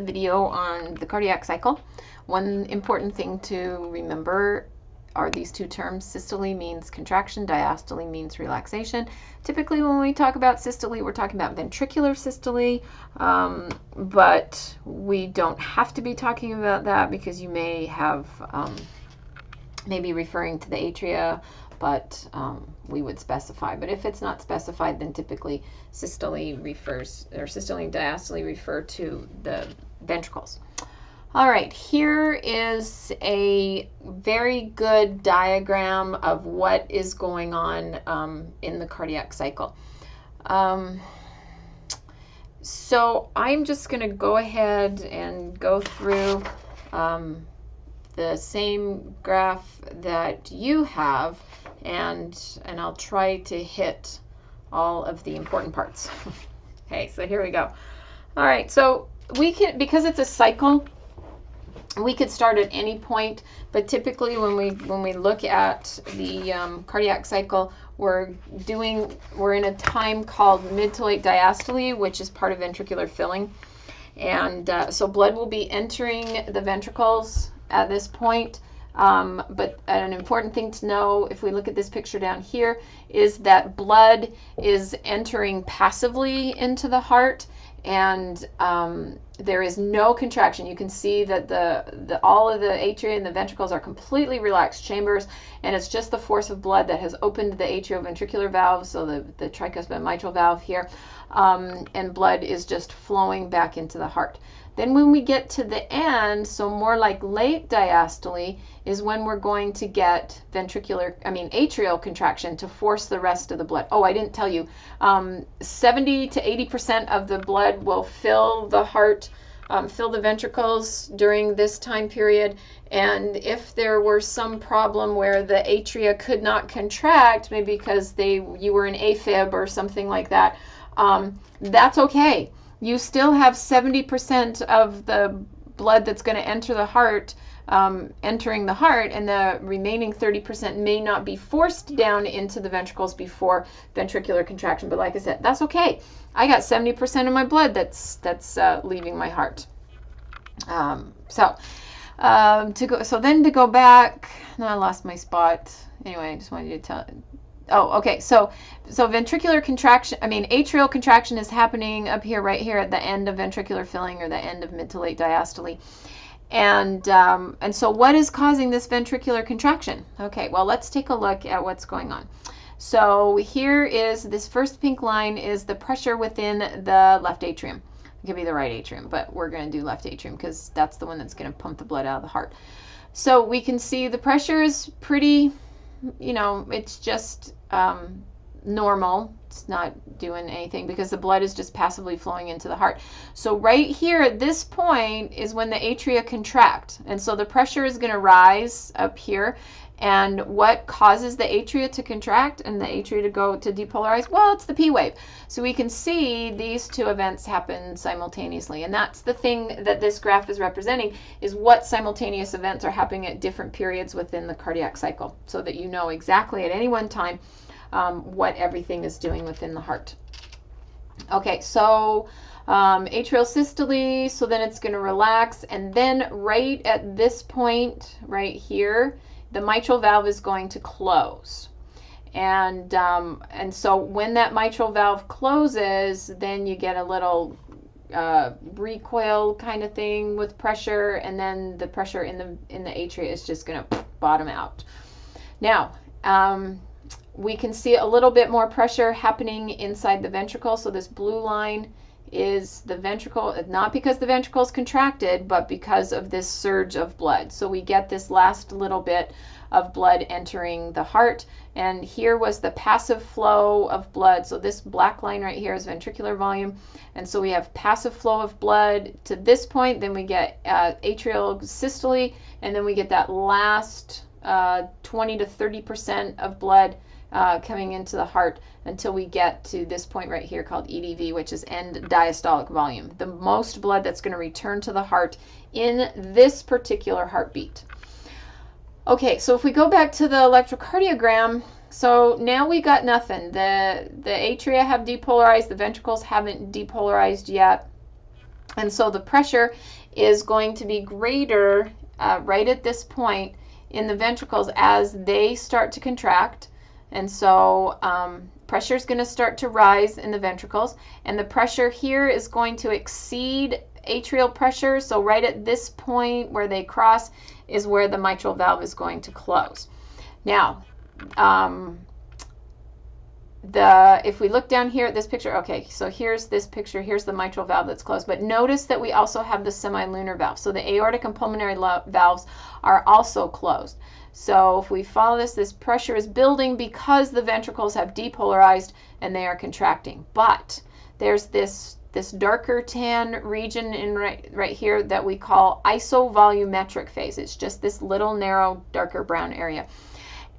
Video on the cardiac cycle. One important thing to remember are these two terms. Systole means contraction, diastole means relaxation. Typically when we talk about systole, we're talking about ventricular systole, but we don't have to be talking about that because you may have maybe referring to the atria, but we would specify. But if it's not specified, then typically systole refers, or systole and diastole refer to the ventricles. All right, here is a very good diagram of what is going on in the cardiac cycle. So I'm just going to go ahead and go through the same graph that you have, and I'll try to hit all of the important parts. Okay, so here we go. All right, so we can, because it's a cycle, we could start at any point, but typically when we look at the cardiac cycle, we're in a time called mid to late diastole, which is part of ventricular filling, and so blood will be entering the ventricles at this point. But an important thing to know, if we look at this picture down here, is that blood is entering passively into the heart, and there is no contraction. You can see that all of the atria and the ventricles are completely relaxed chambers, and it's just the force of blood that has opened the atrioventricular valve, so the tricuspid mitral valve here, and blood is just flowing back into the heart. Then when we get to the end, so more like late diastole, is when we're going to get atrial contraction to force the rest of the blood. Oh, I didn't tell you, 70 to 80% of the blood will fill the heart, fill the ventricles during this time period. And if there were some problem where the atria could not contract, maybe because you were in AFib or something like that, that's okay. You still have 70% of the blood that's going to enter the heart, entering the heart, and the remaining 30% may not be forced down into the ventricles before ventricular contraction. But like I said, that's okay. I got 70% of my blood that's leaving my heart. So then to go back, no, I lost my spot. Anyway, I just wanted you to tell. Oh, okay. So ventricular contraction, atrial contraction is happening up here, right here at the end of ventricular filling, or the end of mid to late diastole. And so what is causing this ventricular contraction? Okay, well, let's take a look at what's going on. So here is, this first pink line is the pressure within the left atrium. It could be the right atrium, but we're going to do left atrium because that's the one that's going to pump the blood out of the heart. So we can see the pressure is pretty, it's just normal. It's not doing anything because the blood is just passively flowing into the heart. So right here at this point is when the atria contract, and so the pressure is going to rise up here. And what causes the atria to contract and the atria to go to depolarize? Well, it's the P wave. So we can see these two events happen simultaneously, and that's the thing that this graph is representing, is what simultaneous events are happening at different periods within the cardiac cycle, so that you know exactly at any one time what everything is doing within the heart. Okay, so atrial systole, so then it's going to relax, and then right at this point right here, the mitral valve is going to close. And so when that mitral valve closes, then you get a little recoil kind of thing with pressure, and then the pressure in the atria is just going to bottom out. Now, we can see a little bit more pressure happening inside the ventricle. So this blue line is the ventricle, not because the ventricle is contracted, but because of this surge of blood. So we get this last little bit of blood entering the heart, and here was the passive flow of blood. So this black line right here is ventricular volume, and so we have passive flow of blood to this point, then we get atrial systole, and then we get that last 20 to 30% of blood coming into the heart until we get to this point right here called EDV, which is end diastolic volume, the most blood that's going to return to the heart in this particular heartbeat. Okay, so if we go back to the electrocardiogram, so now we got nothing. The atria have depolarized, the ventricles haven't depolarized yet. And so the pressure is going to be greater right at this point in the ventricles as they start to contract. And so pressure is going to start to rise in the ventricles, and the pressure here is going to exceed atrial pressure. So right at this point where they cross is where the mitral valve is going to close. Now, if we look down here at this picture, okay, so here's this picture, here's the mitral valve that's closed, but notice that we also have the semilunar valve. So the aortic and pulmonary valves are also closed. So if we follow this pressure is building because the ventricles have depolarized and they are contracting. But there's this darker tan region in right here that we call isovolumetric phase. It's just this little narrow darker brown area.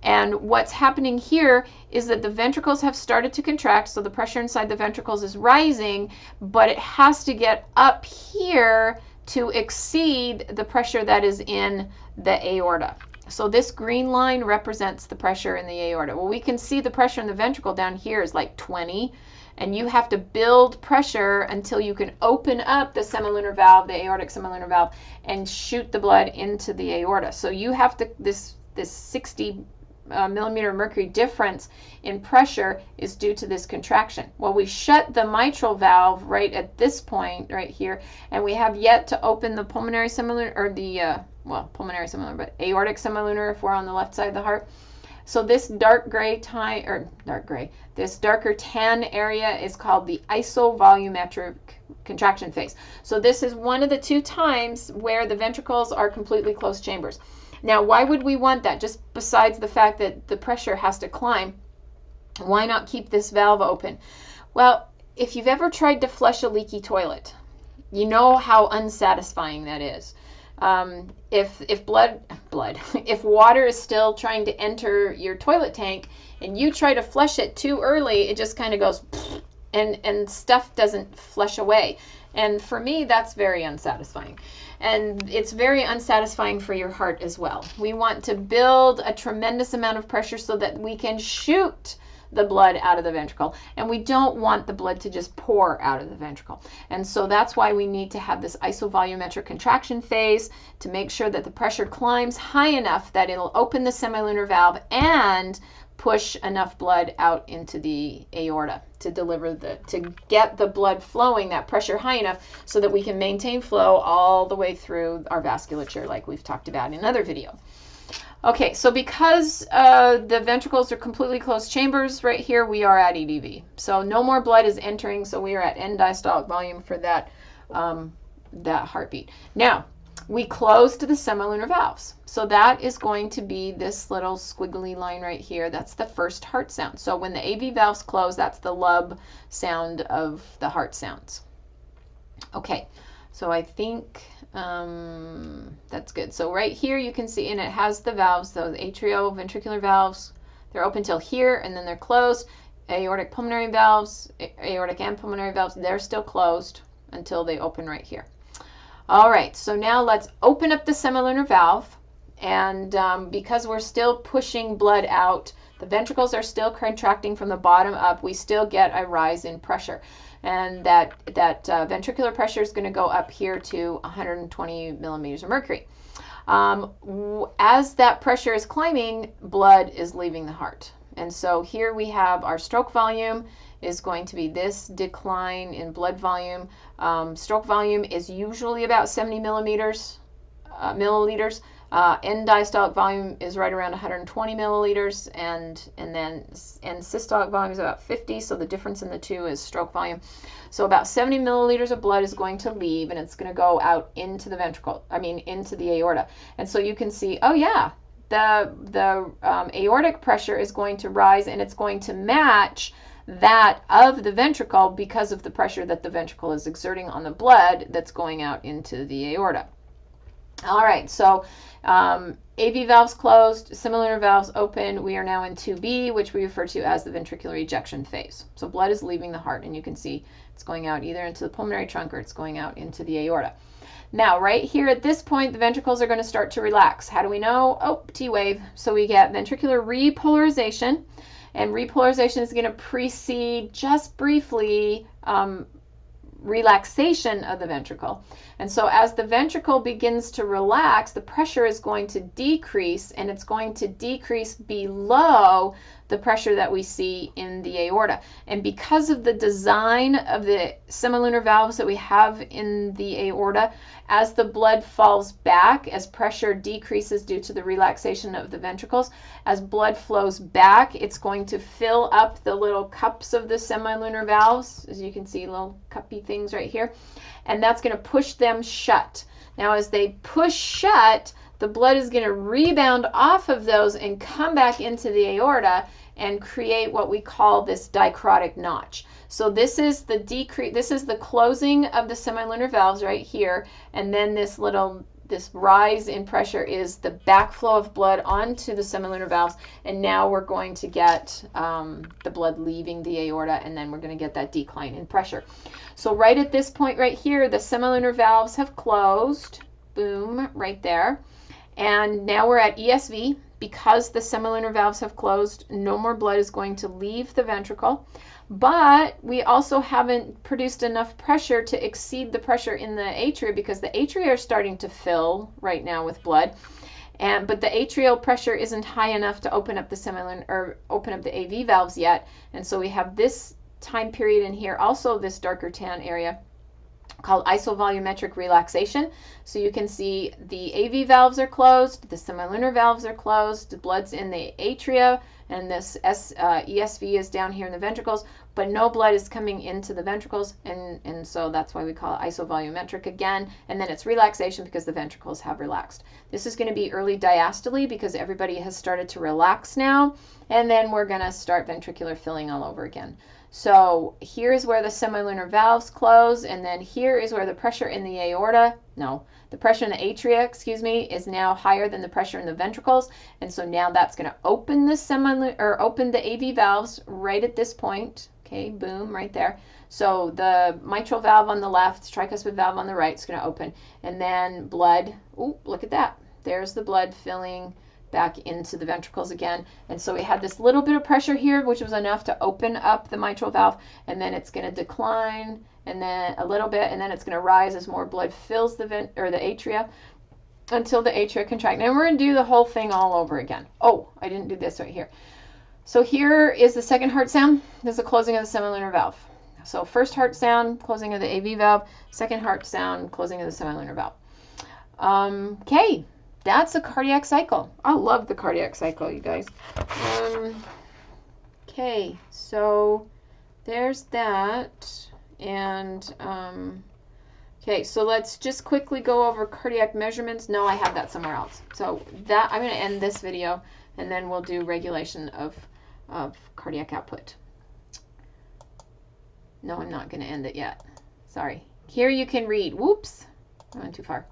And what's happening here is that the ventricles have started to contract, so the pressure inside the ventricles is rising, but it has to get up here to exceed the pressure that is in the aorta. So this green line represents the pressure in the aorta. Well, we can see the pressure in the ventricle down here is like 20, and you have to build pressure until you can open up the semilunar valve, the aortic semilunar valve, and shoot the blood into the aorta. So you have to, this 60 millimeter of mercury difference in pressure is due to this contraction. Well, we shut the mitral valve right at this point right here, and we have yet to open the pulmonary semilunar, or the pulmonary semilunar, but aortic semilunar if we're on the left side of the heart. So this dark gray this darker tan area is called the isovolumetric contraction phase. So this is one of the two times where the ventricles are completely closed chambers. Now, why would we want that? Just besides the fact that the pressure has to climb, why not keep this valve open? Well, if you've ever tried to flush a leaky toilet, you know how unsatisfying that is. If water is still trying to enter your toilet tank and you try to flush it too early, it just kind of goes and stuff doesn't flush away. And for me, that's very unsatisfying. And it's very unsatisfying for your heart as well. We want to build a tremendous amount of pressure so that we can shoot the blood out of the ventricle, and we don't want the blood to just pour out of the ventricle. And so that's why we need to have this isovolumetric contraction phase to make sure that the pressure climbs high enough that it'll open the semilunar valve and push enough blood out into the aorta to get the blood flowing, that pressure high enough so that we can maintain flow all the way through our vasculature like we've talked about in another video. Okay, so because the ventricles are completely closed chambers right here, we are at EDV. So no more blood is entering, so we are at end diastolic volume for that heartbeat. Now, we closed the semilunar valves. So that is going to be this little squiggly line right here. That's the first heart sound. So when the AV valves close, that's the lub sound of the heart sounds. Okay, so I think that's good. So right here you can see, and it has the valves, so the atrioventricular valves, they're open till here and then they're closed. Aortic pulmonary valves, aortic and pulmonary valves, they're still closed until they open right here. All right, so now let's open up the semilunar valve, and because we're still pushing blood out, the ventricles are still contracting from the bottom up, we still get a rise in pressure. And that ventricular pressure is going to go up here to 120 millimeters of mercury. As that pressure is climbing, blood is leaving the heart. And so here we have our stroke volume is going to be this decline in blood volume. Stroke volume is usually about 70 milliliters. End diastolic volume is right around 120 milliliters, and systolic volume is about 50, so the difference in the two is stroke volume. So about 70 milliliters of blood is going to leave, and it's going to go out into the into the aorta. And so you can see, oh yeah, the aortic pressure is going to rise, and it's going to match that of the ventricle because of the pressure that the ventricle is exerting on the blood that's going out into the aorta. All right, so AV valves closed, semilunar valves open. We are now in 2B, which we refer to as the ventricular ejection phase. So blood is leaving the heart, and you can see it's going out either into the pulmonary trunk or it's going out into the aorta. Now, right here at this point, the ventricles are going to start to relax. How do we know? Oh, T wave. So we get ventricular repolarization, and repolarization is going to precede just briefly relaxation of the ventricle. And so as the ventricle begins to relax, the pressure is going to decrease, and it's going to decrease below the pressure that we see in the aorta. And because of the design of the semilunar valves that we have in the aorta, as the blood falls back, as pressure decreases due to the relaxation of the ventricles, as blood flows back, it's going to fill up the little cups of the semilunar valves, as you can see, little cuppy things right here, and that's going to push them shut. Now, as they push shut, the blood is going to rebound off of those and come back into the aorta and create what we call this dicrotic notch. So this is the decrease, this is the closing of the semilunar valves right here, and then this rise in pressure is the backflow of blood onto the semilunar valves, and now we're going to get the blood leaving the aorta, and then we're going to get that decline in pressure. So right at this point right here, the semilunar valves have closed, boom, right there. And now we're at ESV. Because the semilunar valves have closed, no more blood is going to leave the ventricle, but we also haven't produced enough pressure to exceed the pressure in the atria, because the atria are starting to fill right now with blood, but the atrial pressure isn't high enough to open up the semilunar or open up the AV valves yet. And so we have this time period in here, also this darker tan area, called isovolumetric relaxation. So you can see the AV valves are closed, the semilunar valves are closed, the blood's in the atria, and this ESV is down here in the ventricles, but no blood is coming into the ventricles, and so that's why we call it isovolumetric again. And then it's relaxation because the ventricles have relaxed. This is going to be early diastole because everybody has started to relax now, and then we're going to start ventricular filling all over again. So here's where the semilunar valves close, and then here is where the pressure in the aorta, the pressure in the atria, excuse me, is now higher than the pressure in the ventricles, and so now that's going to open the open the AV valves right at this point. Okay, boom, right there. So the mitral valve on the left, tricuspid valve on the right is going to open, and then blood. Ooh, look at that. There's the blood filling back into the ventricles again. And so we had this little bit of pressure here, which was enough to open up the mitral valve, and then it's going to decline, and then a little bit, and then it's going to rise as more blood fills the atria until the atria contract. And we're going to do the whole thing all over again. Oh, I didn't do this right here. So here is the second heart sound. This is the closing of the semilunar valve. So first heart sound, closing of the AV valve. Second heart sound, closing of the semilunar valve. Okay. That's a cardiac cycle. I love the cardiac cycle, you guys. Okay, so there's that. And, okay, so let's just quickly go over cardiac measurements. No, I have that somewhere else. So that, I'm going to end this video, and then we'll do regulation of cardiac output. No, I'm not going to end it yet. Sorry. Here you can read. Whoops. I went too far.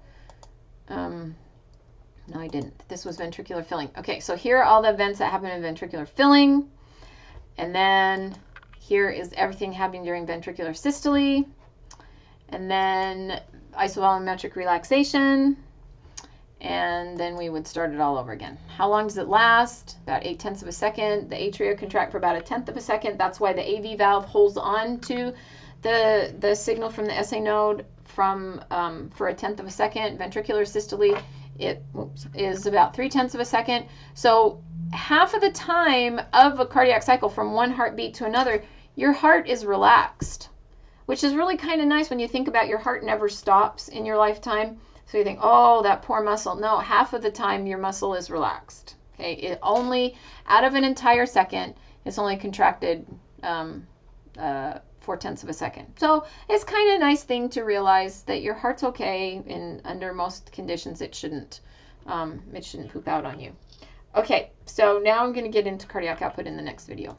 No, I didn't. This was ventricular filling. Okay, so here are all the events that happen in ventricular filling. And then here is everything happening during ventricular systole. And then isovolumetric relaxation. And then we would start it all over again. How long does it last? About 0.8 of a second. The atria contract for about 1/10 of a second. That's why the AV valve holds on to the signal from the SA node for 1/10 of a second. Ventricular systole, it is about 0.3 of a second. So half of the time of a cardiac cycle, from one heartbeat to another, your heart is relaxed, which is really kind of nice when you think about your heart never stops in your lifetime. So you think, oh, that poor muscle. No, half of the time your muscle is relaxed. Okay, it only, out of an entire second, it's only contracted 0.4 of a second. So it's kind of a nice thing to realize that your heart's okay, and under most conditions it shouldn't poop out on you. Okay, so now I'm going to get into cardiac output in the next video.